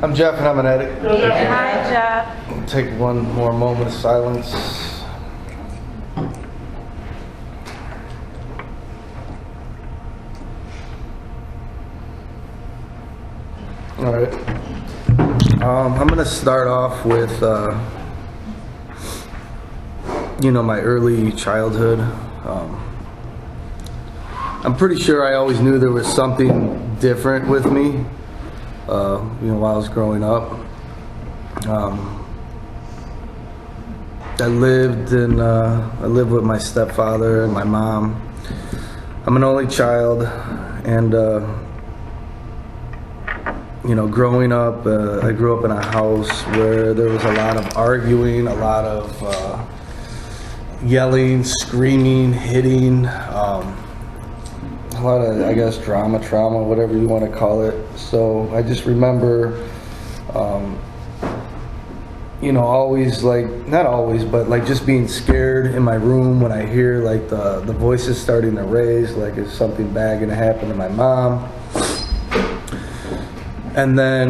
I'm Jeff and I'm an addict. Hi, Jeff. We'll take one more moment of silence. All right. I'm gonna start off with, my early childhood. I'm pretty sure I always knew there was something different with me, while I was growing up. I lived with my stepfather and my mom. I'm an only child, and growing up, I grew up in a house where there was a lot of arguing, a lot of yelling, screaming, hitting, a lot of, I guess, trauma, whatever you want to call it. So I just remember, always, not always, but just being scared in my room when I hear the voices starting to raise, is something bad going to happen to my mom? And then,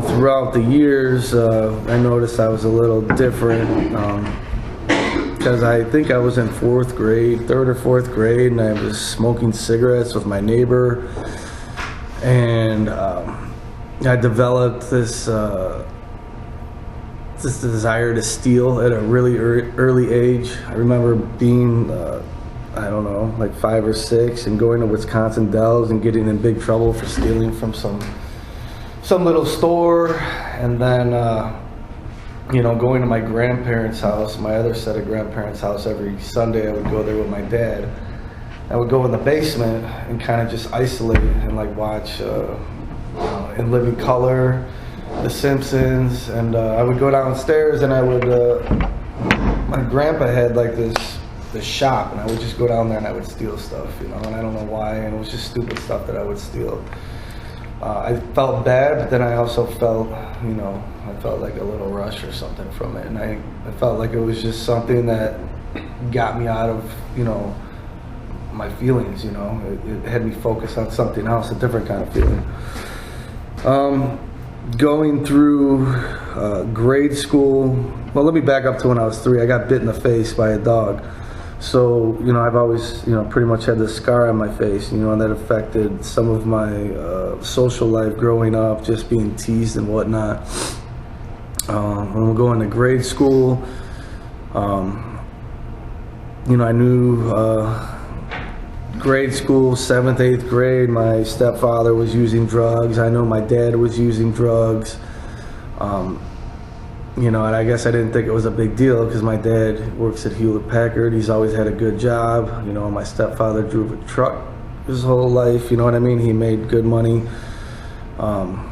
throughout the years, I noticed I was a little different, because I think I was in third or fourth grade, and I was smoking cigarettes with my neighbor, and I developed this desire to steal at a really early age. I remember being, 5 or 6, and going to Wisconsin Dells and getting in big trouble for stealing from some little store, and then going to my grandparents' house, my other set of grandparents' house every Sunday. I would go there with my dad. I would go in the basement and kind of just isolate and watch In Living Color, The Simpsons, and I would go downstairs and I would, my grandpa had this shop, and I would just go down there and I would steal stuff, and I don't know why, and it was just stupid stuff that I would steal. I felt bad, but then I also felt, I felt like a little rush or something from it, and I felt like it was just something that got me out of, my feelings, it had me focus on something else, a different kind of feeling. Going through grade school, well, let me back up to when I was 3. I got bit in the face by a dog. So, I've always, pretty much had this scar on my face, and that affected some of my social life growing up, just being teased and whatnot. When we go into grade school, I knew grade school, 7th, 8th grade, my stepfather was using drugs. I know my dad was using drugs. And I guess I didn't think it was a big deal because my dad works at Hewlett-Packard. He's always had a good job. My stepfather drove a truck his whole life, you know what I mean? He made good money.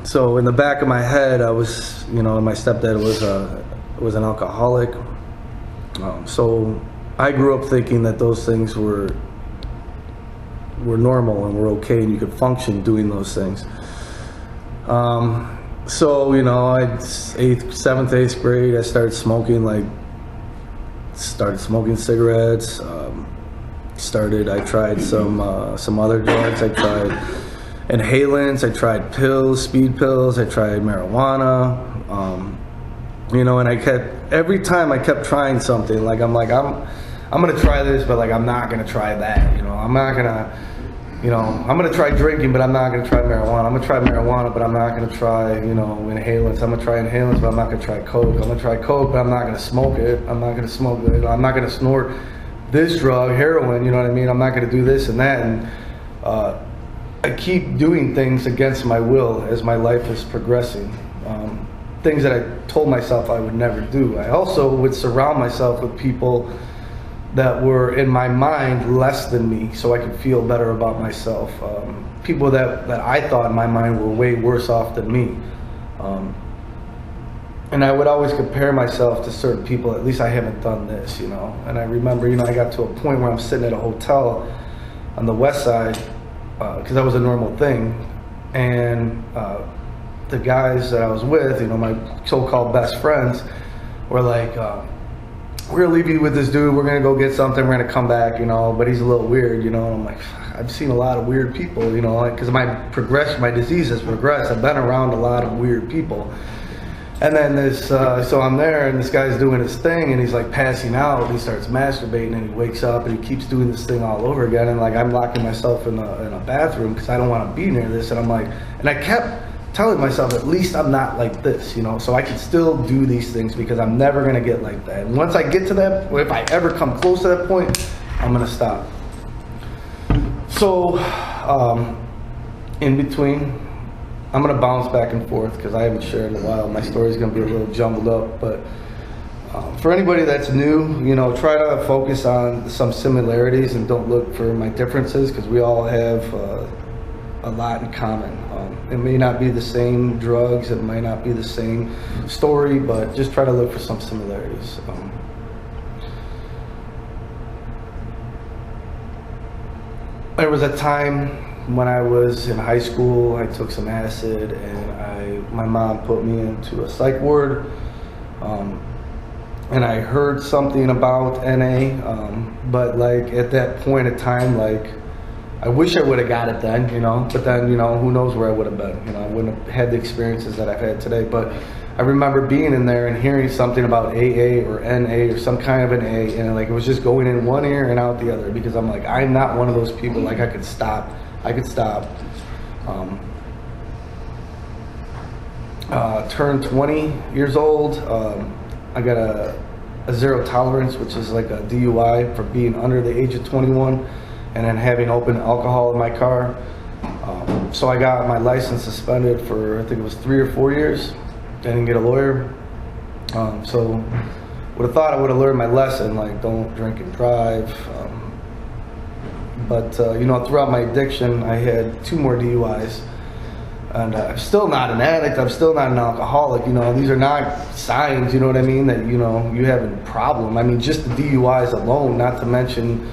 So in the back of my head, I was, my stepdad was an alcoholic. So I grew up thinking that those things were normal and were okay, and you could function doing those things. So, 7th, 8th grade, I started smoking cigarettes. I tried some other drugs. I tried inhalants. I tried pills, speed pills. I tried marijuana. And every time I kept trying something, I'm going to try this, but I'm not going to try that. I'm not going to, I'm going to try drinking, but I'm not going to try marijuana. I'm going to try marijuana, but I'm not going to try, inhalants. I'm going to try inhalants, but I'm not going to try coke. I'm going to try coke, but I'm not going to smoke it. I'm not going to smoke it. I'm not going to snort this drug, heroin, you know what I mean? I'm not going to do this and that. And I keep doing things against my will as my life is progressing. Things that I told myself I would never do. I also would surround myself with people that were, in my mind, less than me, so I could feel better about myself. People that I thought in my mind were way worse off than me. And I would always compare myself to certain people. At least I haven't done this, And I remember, I got to a point where I'm sitting at a hotel on the west side, because that was a normal thing. And the guys that I was with, my so-called best friends, were like, we're gonna leave you with this dude. We're gonna go get something. We're gonna come back, you know. But he's a little weird, you know. And I'm like, I've seen a lot of weird people, you know, because my disease has progressed. I've been around a lot of weird people. And then so I'm there, and this guy's doing his thing, and he's like passing out. He starts masturbating, and he wakes up, and he keeps doing this thing all over again. And like I'm locking myself in a bathroom because I don't want to be near this. And I'm like, and I kept telling myself, at least I'm not like this, you know, so I can still do these things because I'm never gonna get like that. And once I get to that, if I ever come close to that point, I'm gonna stop. So, in between, I'm gonna bounce back and forth because I haven't shared in a while. My story's gonna be a little jumbled up, but for anybody that's new, you know, try to focus on some similarities and don't look for my differences because we all have a lot in common. It may not be the same drugs, it might not be the same story, but just try to look for some similarities. There was a time when I was in high school, I took some acid, and my mom put me into a psych ward, and I heard something about NA, but like at that point in time, like I wish I would have got it then, you know, but then, you know, who knows where I would have been, you know, I wouldn't have had the experiences that I've had today. But I remember being in there and hearing something about AA or NA or some kind of an A, and like it was just going in one ear and out the other, because I'm like, I'm not one of those people. Like I could stop. Turned 20 years old. I got a zero tolerance, which is like a DUI for being under the age of 21. And then having open alcohol in my car. So I got my license suspended for, I think it was 3 or 4 years. I didn't get a lawyer. So would have thought I would have learned my lesson, like don't drink and drive. But you know, throughout my addiction, I had 2 more DUIs. And I'm still not an addict, I'm still not an alcoholic, you know, these are not signs, you know what I mean, that, you know, you have a problem. I mean, just the DUIs alone, not to mention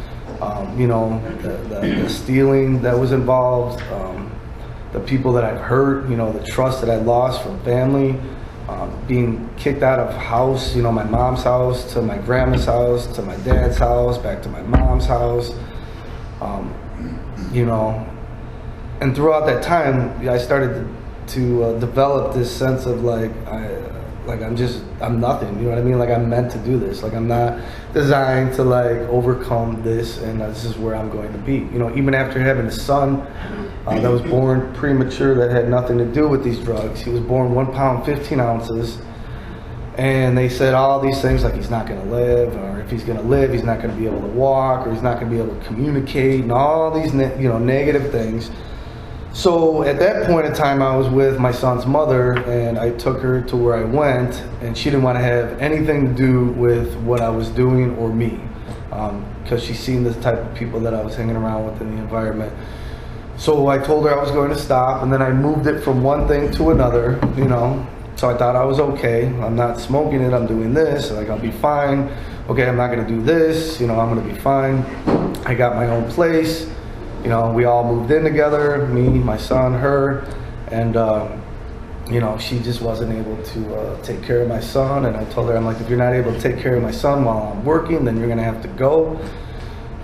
you know, the stealing that was involved, the people that I've hurt, you know, the trust that I lost from family, being kicked out of house, you know, my mom's house, to my grandma's house, to my dad's house, back to my mom's house, you know, and throughout that time, I started to develop this sense of like, I'm nothing, you know what I mean? Like I'm meant to do this. Like I'm not designed to like overcome this, and this is where I'm going to be. You know, even after having a son that was born premature, that had nothing to do with these drugs. He was born 1 pound 15 ounces, and they said all these things like he's not going to live, or if he's going to live, he's not going to be able to walk, or he's not going to be able to communicate, and all these you know, negative things. So at that point in time, I was with my son's mother, and I took her to where I went, and she didn't want to have anything to do with what I was doing or me, because she's seen the type of people that I was hanging around with in the environment. So I told her I was going to stop, and then I moved it from one thing to another, you know. So I thought I was okay. I'm not smoking it, I'm doing this, like I'll be fine. Okay, I'm not going to do this, you know, I'm going to be fine. I got my own place. You know, we all moved in together, me, my son, her, and, you know, she just wasn't able to take care of my son. And I told her, I'm like, if you're not able to take care of my son while I'm working, then you're going to have to go.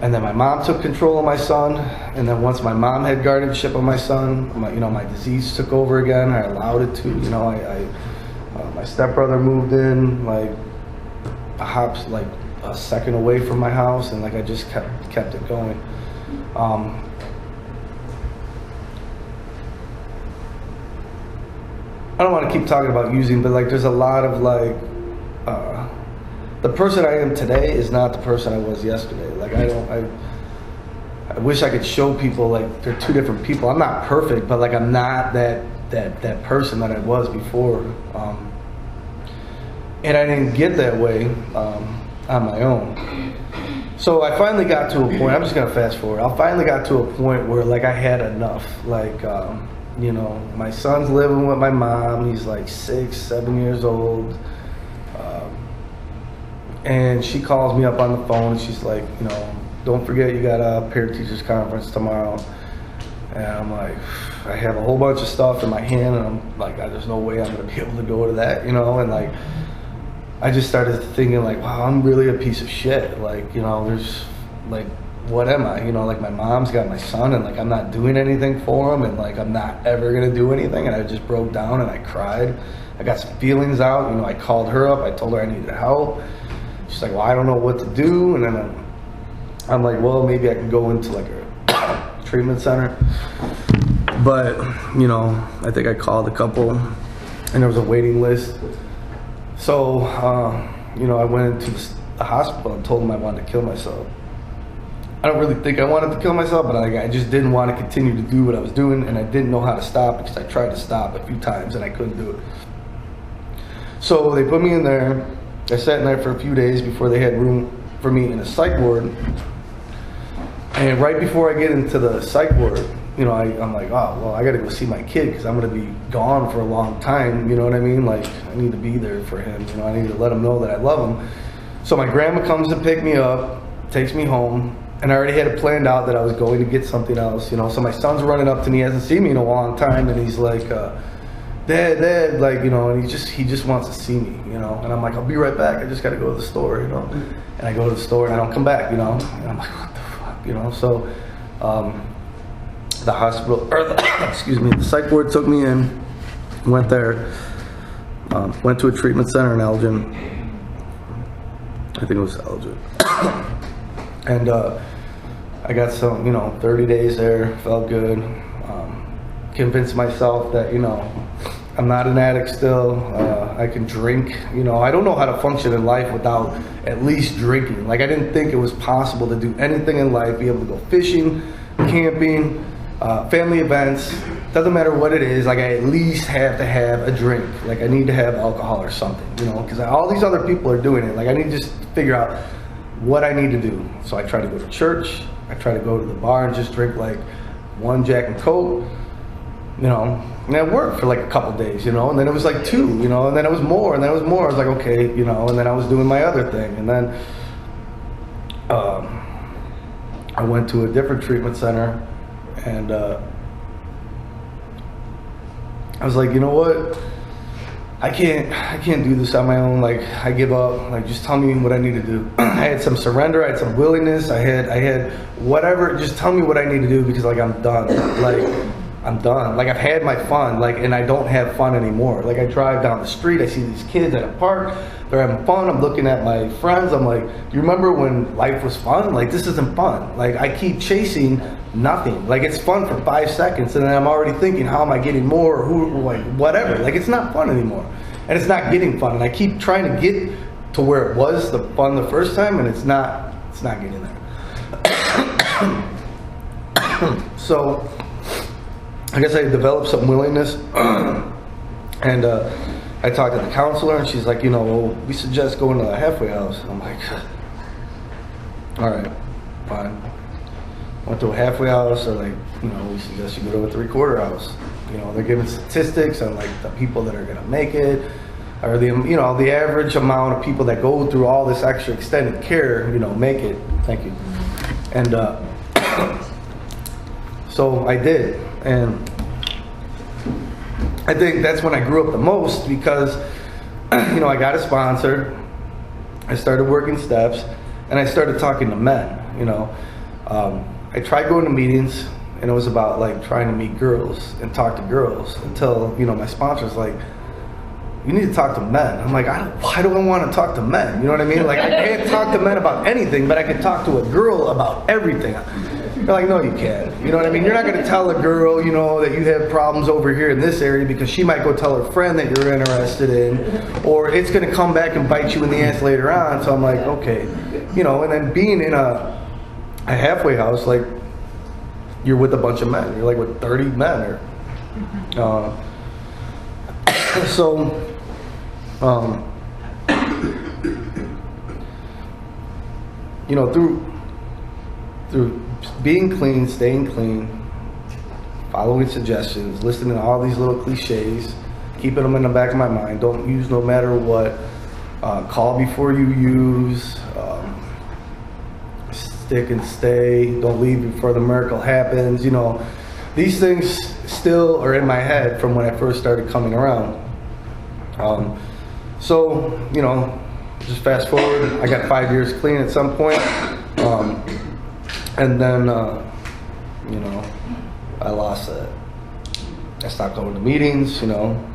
And then my mom took control of my son. And then once my mom had guardianship of my son, you know, my disease took over again. I allowed it to, you know, my stepbrother moved in, like, a hop, like a second away from my house. And like, I just kept it going. I don't want to keep talking about using, but like there's a lot of like, the person I am today is not the person I was yesterday. Like I wish I could show people like they're 2 different people. I'm not perfect, but like I'm not that person that I was before. And I didn't get that way on my own. So I finally got to a point, I'm just gonna fast forward. I finally got to a point where like I had enough. Like, you know, my son's living with my mom. He's like 6, 7 years old. And she calls me up on the phone. She's like, you know, don't forget you got a parent teachers conference tomorrow. And I'm like, I have a whole bunch of stuff in my hand, and I'm like, there's no way I'm gonna be able to go to that, you know. And like, I just started thinking like, wow, I'm really a piece of shit. Like, you know, there's like, what am I? You know, like my mom's got my son and like I'm not doing anything for him and like I'm not ever gonna do anything. And I just broke down and I cried. I got some feelings out. You know, I called her up. I told her I needed help. She's like, well, I don't know what to do. And then I'm like, well, maybe I can go into like a treatment center. But, you know, I think I called a couple and there was a waiting list. So, you know, I went into the hospital and told them I wanted to kill myself. I don't really think I wanted to kill myself, but I just didn't want to continue to do what I was doing, and I didn't know how to stop because I tried to stop a few times and I couldn't do it. So they put me in there. I sat in there for a few days before they had room for me in a psych ward. And right before I get into the psych ward, you know, I'm like, oh, well, I got to go see my kid because I'm going to be gone for a long time. You know what I mean? Like, I need to be there for him. You know, I need to let him know that I love him. So my grandma comes to pick me up, takes me home. And I already had it planned out that I was going to get something else, you know. So my son's running up to me, he hasn't seen me in a long time, and he's like, Dad, like, you know, and he just wants to see me, you know. And I'm like, I'll be right back. I just got to go to the store, you know. And I go to the store and I don't come back, you know. And I'm like, what the fuck, you know. So the hospital, or the psych ward took me in, went there, went to a treatment center in Elgin. I think it was Elgin. And I got some, you know, 30 days there, felt good. Convinced myself that, you know, I'm not an addict still. I can drink, you know. I don't know how to function in life without at least drinking. Like, I didn't think it was possible to do anything in life, be able to go fishing, camping, family events. Doesn't matter what it is, like, I at least have to have a drink. Like, I need to have alcohol or something, you know, because all these other people are doing it. Like, I need to just figure out what I need to do. So I try to go to church. I try to go to the bar and just drink like one Jack and Coke, you know, and that worked for like a couple days, you know, and then it was like 2, you know, and then it was more, and then it was more. I was like, okay, you know, and then I was doing my other thing. And then I went to a different treatment center, and I was like, you know what? I can't do this on my own. Like, I give up. Like, just tell me what I need to do. I had some surrender. I had some willingness. I had whatever. Just tell me what I need to do because, like, I'm done. Like, I'm done. Like, I've had my fun. Like, and I don't have fun anymore. Like, I drive down the street. I see these kids at a park. They're having fun. I'm looking at my friends. I'm like, do you remember when life was fun? Like, this isn't fun. Like, I keep chasing nothing. Like, it's fun for 5 seconds, and then I'm already thinking, how am I getting more, or who, like, whatever. Like, it's not fun anymore, and it's not getting fun. And I keep trying to get to where it was the fun the first time, and it's not getting there. So, I guess I developed some willingness, and I talked to the counselor, and she's like, you know, well, we suggest going to a halfway house. I'm like, all right, fine. Went to a halfway house, or like, you know, we suggest you go to a 3/4 house. You know, they're giving statistics on like the people that are gonna make it, or the, you know, the average amount of people that go through all this extra extended care, you know, make it. Thank you. And so I did, and I think that's when I grew up the most because, you know, I got a sponsor, I started working steps, and I started talking to men, you know. I tried going to meetings, and it was about like trying to meet girls and talk to girls until, you know, my sponsor's like, you need to talk to men. I'm like, why do I want to talk to men? You know what I mean? Like, I can't talk to men about anything, but I can talk to a girl about everything. You're like, no, you can't. You know what I mean? You're not going to tell a girl, you know, that you have problems over here in this area because she might go tell her friend that you're interested in, or it's going to come back and bite you in the ass later on. So I'm like, okay, you know, and then being in a halfway house, like, you're with a bunch of men. You're like with 30 men. You know, through being clean, staying clean, following suggestions, listening to all these little cliches, keeping them in the back of my mind, don't use no matter what, call before you use, stick and stay, don't leave before the miracle happens. You know, these things still are in my head from when I first started coming around. So, you know, just fast forward, I got 5 years clean at some point. And then, you know, I lost that. I stopped going to meetings, you know.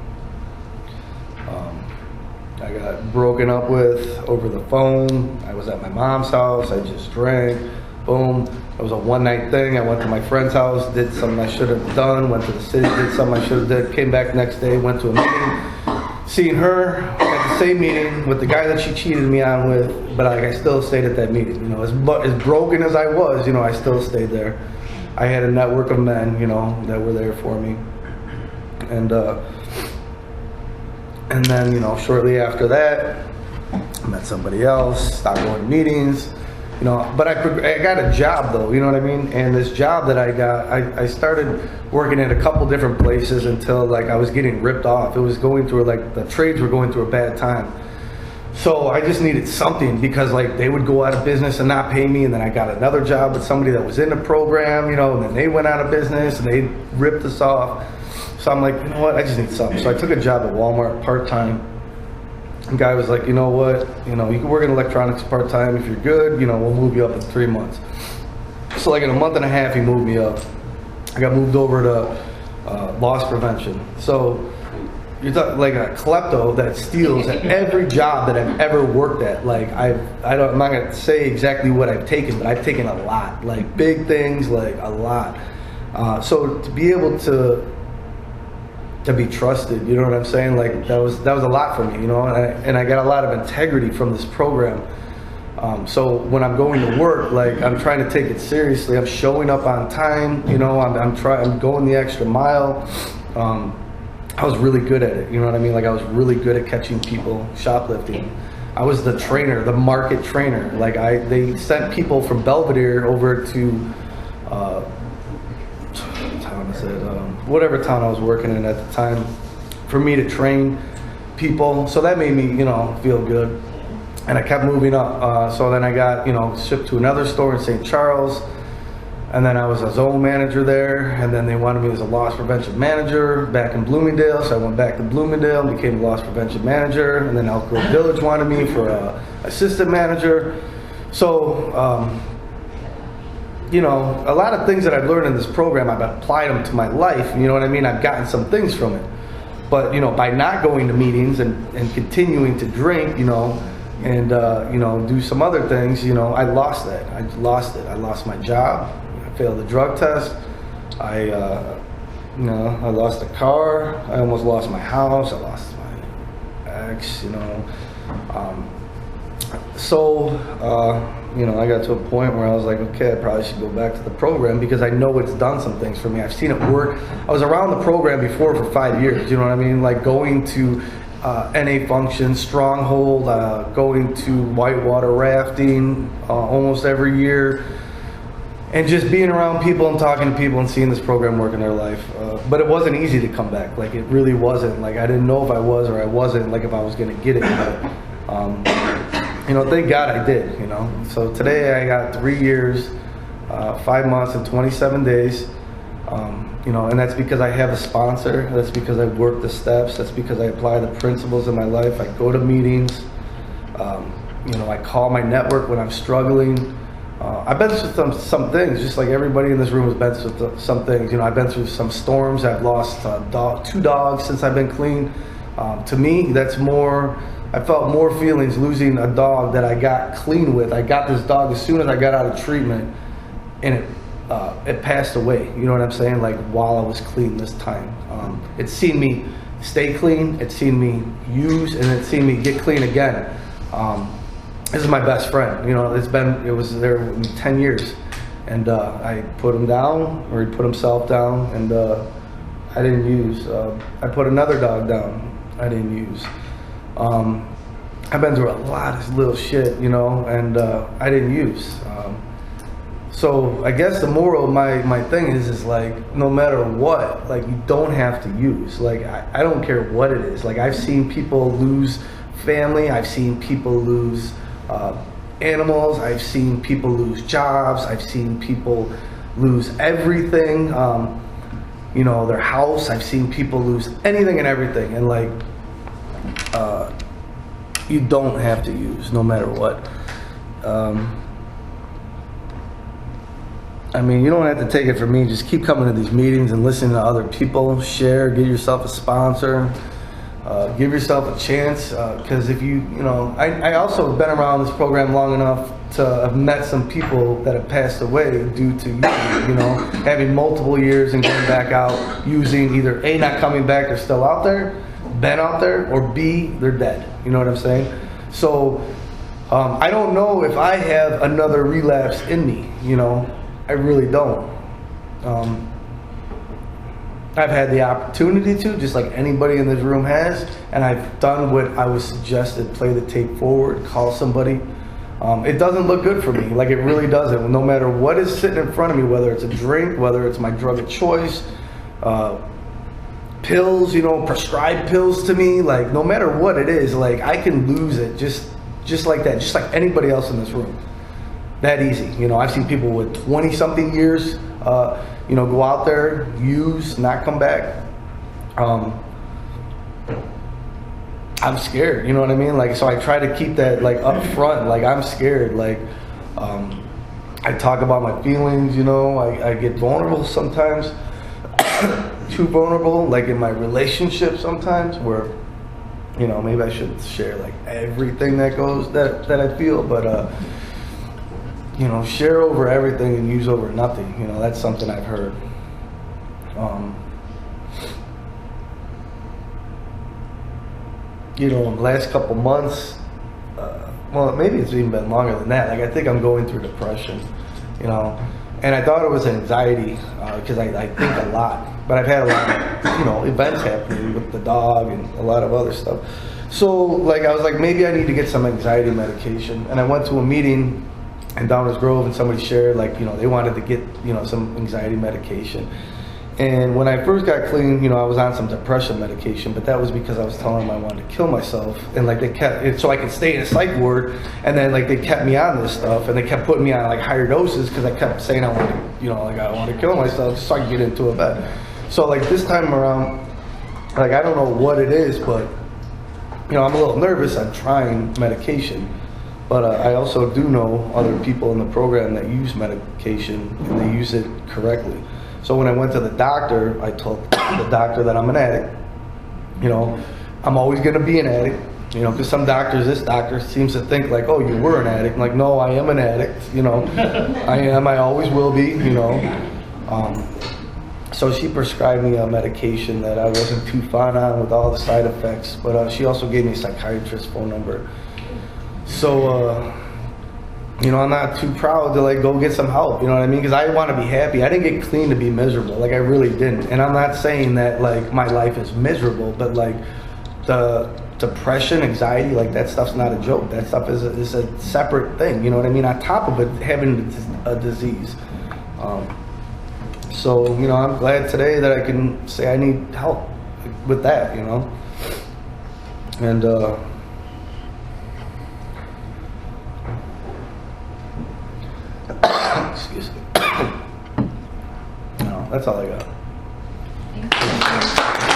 I got broken up with over the phone. I was at my mom's house. I just drank. Boom. It was a one-night thing. I went to my friend's house, did something I should have done, went to the city, did something I should have done, came back the next day, went to a meeting, seen her at the same meeting with the guy that she cheated me on with, but like, I still stayed at that meeting. You know, as broken as I was, you know, I still stayed there. I had a network of men, you know, that were there for me. And then, you know, shortly after that, I met somebody else, stopped going to meetings, you know, but I got a job though, you know what I mean? And this job that I got, I started working at a couple different places until like I was getting ripped off. It was going through, like, the trades were going through a bad time. So I just needed something because like they would go out of business and not pay me, and then I got another job with somebody that was in the program, you know, and then they went out of business and they ripped us off. So I'm like, you know what, I just need something. So I took a job at Walmart part-time. The guy was like, you know what, you know, you can work in electronics part-time. If you're good, you know, we'll move you up in 3 months. So like in a month and a half, he moved me up. I got moved over to loss prevention. So you're talking like a klepto that steals at every job that I've ever worked at. Like I'm not gonna say exactly what I've taken, but I've taken a lot, like big things, like a lot. So to be able to be trusted, you know what I'm saying? Like that was a lot for me, you know, and I got a lot of integrity from this program. So when I'm going to work, like I'm trying to take it seriously. I'm showing up on time, you know, I'm going the extra mile. I was really good at it, you know what I mean? Like I was really good at catching people shoplifting. I was the trainer, the market trainer. Like they sent people from Belvedere over to whatever town I was working in at the time, for me to train people. So that made me, you know, feel good. And I kept moving up. So then I got, you know, shipped to another store in St. Charles. And then I was a zone manager there. And then they wanted me as a loss prevention manager back in Bloomingdale. So I went back to Bloomingdale and became a loss prevention manager. And then Elk Grove Village wanted me for assistant manager. So, you know, a lot of things that I've learned in this program, I've applied them to my life. You know what I mean? I've gotten some things from it. But, you know, by not going to meetings and continuing to drink, you know, and, you know, do some other things, you know, I lost that. I lost it. I lost my job. I failed the drug test. You know, I lost the car. I almost lost my house. I lost my ex, you know. You know, I got to a point where I was like, okay, I probably should go back to the program because I know it's done some things for me. I've seen it work. I was around the program before for 5 years, you know what I mean? Like going to NA functions, Stronghold, going to whitewater rafting almost every year, and just being around people and talking to people and seeing this program work in their life. But it wasn't easy to come back. Like it really wasn't. Like I didn't know if I was or I wasn't, like if I was going to get it. But, you know, thank God I did, you know. So today I got 3 years, 5 months and 27 days. You know, and that's because I have a sponsor. That's because I work the steps. That's because I apply the principles in my life. I go to meetings. You know, I call my network when I'm struggling. I've been through some things, just like everybody in this room has been through some things. You know, I've been through some storms. I've lost 2 dogs since I've been clean. To me, that's more. I felt more feelings losing a dog that I got clean with. I got this dog as soon as I got out of treatment, and it passed away. You know what I'm saying? Like while I was clean this time. It's seen me stay clean. It's seen me use, and it's seen me get clean again. This is my best friend. You know, it was there 10 years, and I put him down, or he put himself down, and I didn't use. I put another dog down. I didn't use. I've been through a lot of little shit, you know, and I didn't use. So I guess the moral of my thing is like, no matter what, like you don't have to use. Like I don't care what it is. Like I've seen people lose family. I've seen people lose animals. I've seen people lose jobs. I've seen people lose everything. You know, their house. I've seen people lose anything and everything. And like, you don't have to use, no matter what. I mean, you don't have to take it from me. Just keep coming to these meetings and listening to other people. Share, give yourself a sponsor, give yourself a chance. Because if you know, I also have been around this program long enough to have met some people that have passed away due to using, you know, having multiple years and going back out using, either A, not coming back, they're still out there, been out there, or B, they're dead. You know what I'm saying? So I don't know if I have another relapse in me, you know. I really don't. I've had the opportunity to, just like anybody in this room has, and I've done what I was suggested: play the tape forward, call somebody. It doesn't look good for me, like it really doesn't. No matter what is sitting in front of me, whether it's a drink, whether it's my drug of choice, pills, you know, prescribed pills to me, like no matter what it is, like I can lose it just like that, just like anybody else in this room. That easy. You know, I've seen people with 20-something years, you know, go out there, use, not come back. I'm scared, you know what I mean? Like, so I try to keep that like up front, like I'm scared. Like, I talk about my feelings, you know, I get vulnerable sometimes, too vulnerable, like in my relationship sometimes, where, you know, maybe I should share like everything that goes, that I feel, but, you know, share over everything and use over nothing. You know, that's something I've heard. You know, in the last couple months, well, maybe it's even been longer than that. Like, I think I'm going through depression, you know, and I thought it was anxiety because I think a lot. But I've had a lot of, you know, events happening with the dog and a lot of other stuff. So, like, I was like, maybe I need to get some anxiety medication. And I went to a meeting in Downers Grove, and somebody shared, like, you know, they wanted to get, you know, some anxiety medication. And when I first got clean, you know, I was on some depression medication, but that was because I was telling them I wanted to kill myself. And like they kept it so I could stay in a psych ward, and then like they kept me on this stuff, and they kept putting me on like higher doses because I kept saying I want to, you know, like I want to kill myself just so I could get into a bed. So like this time around, like I don't know what it is, but you know, I'm a little nervous. I'm trying medication. But I also do know other people in the program that use medication and they use it correctly. So when I went to the doctor, I told the doctor that I'm an addict. You know, I'm always going to be an addict. You know, because some doctors, this doctor seems to think like, oh, you were an addict. I'm like, no, I am an addict. You know, I am. I always will be. You know. So she prescribed me a medication that I wasn't too fond on with all the side effects. But she also gave me a psychiatrist's phone number. So, you know, I'm not too proud to like go get some help, you know what I mean? Because I want to be happy. I didn't get clean to be miserable, like I really didn't. And I'm not saying that like my life is miserable, but like the depression, anxiety, like that stuff's not a joke. That stuff is a separate thing, you know what I mean? On top of it, having a disease. So, you know, I'm glad today that I can say I need help with that, you know? And, excuse me. No, that's all I got. Thank you.